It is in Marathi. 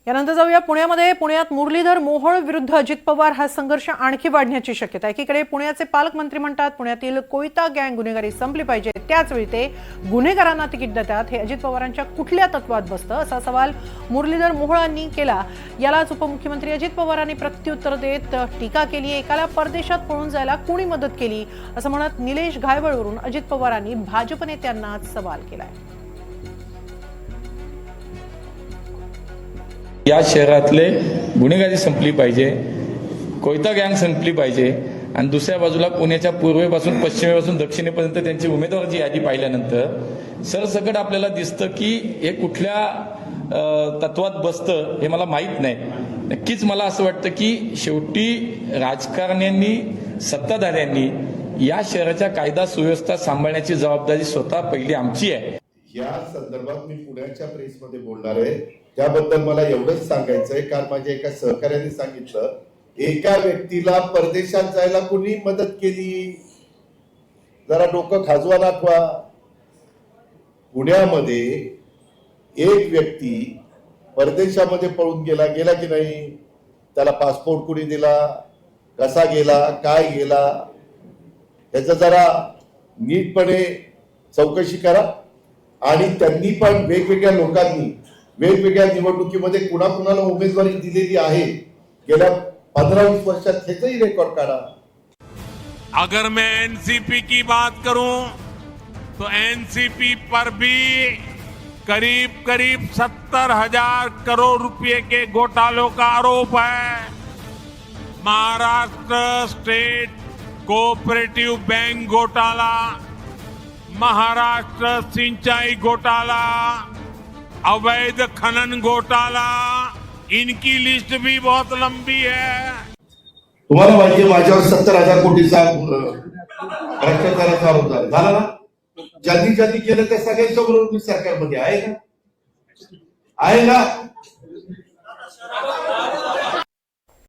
यानंतर जाऊया पुण्यामध्ये. पुण्यात मुरलीधर मोहोळ विरुद्ध अजित पवार हा संघर्ष आणखी वाढण्याची शक्यता. एकीकडे पुण्याचे पालकमंत्री म्हणतात पुण्यातील कोयता गँग गुन्हेगारी संपली पाहिजे, त्याचवेळी ते गुन्हेगारांना तिकीट देतात. हे अजित पवारांच्या कुठल्या तत्वात बसतं, असा सवाल मुरलीधर मोहोळांनी केला. यालाच उपमुख्यमंत्री अजित पवारांनी प्रत्युत्तर देत टीका केली. एकाला परदेशात पळून जायला कोणी मदत केली असं म्हणत निलेश घायवळवरून अजित पवारांनी भाजप नेत्यांना सवाल केलाय. या शहरातले गुन्हेगारी संपली पाहिजे, कोयता गँग संपली पाहिजे आणि दुसऱ्या बाजूला पुण्याच्या पूर्वेपासून पश्चिमेपासून दक्षिणेपर्यंत त्यांची उमेदवाराची यादी पाहिल्यानंतर सरसकट आपल्याला दिसतं की हे कुठल्या तत्वात बसतं हे मला माहीत नाही. नक्कीच मला असं वाटतं की शेवटी राजकारण्यांनी, सत्ताधाऱ्यांनी या शहराच्या कायदा सुव्यवस्था सांभाळण्याची जबाबदारी स्वतः पहिली आमची आहे. या संदर्भात मी पुण्याच्या प्रेसमध्ये बोलणार आहे. त्याबद्दल मला एवढंच सांगायचंय, कारण माझ्या एका सहकार्याने सांगितलं एका व्यक्तीला परदेशात जायला कोणी मदत केली. जरा डोकं खाजवा दाखवा. पुण्यामध्ये एक व्यक्ती परदेशामध्ये पळून गेला की नाही, त्याला पासपोर्ट कोणी दिला, कसा गेला, काय गेला, याचं जरा नीटपणे चौकशी करा. आणि त्यांनी पण वेगवेगळ्या लोकांनी वेगवेगळ्या निवडणुकीमध्ये कुणाकुणाला उमेदवारी दिलेली आहे गेल्या 15-20 वर्षात, त्याचंही रेकॉर्ड काढा. अगर मैं एनसीपी की बात करूं तो एनसीपी पर भी करीब 70,000 करोड़ रुपए के घोटालों का आरोप है. महाराष्ट्र स्टेट कोऑपरेटिव बैंक घोटाला, महाराष्ट्र सिंचाई घोटाला, अवैध खनन घोटाला, इनकी लिस्ट भी बहुत लंबी है. तुम्हाला माहिती माझ्यावर 70,000 कोटीचा भ्रष्टाचाराचा आरोप झाला ना. ज्यांनी केलं त्या सगळ्यांच्या बरोबर मी सरकारमध्ये आहे ना.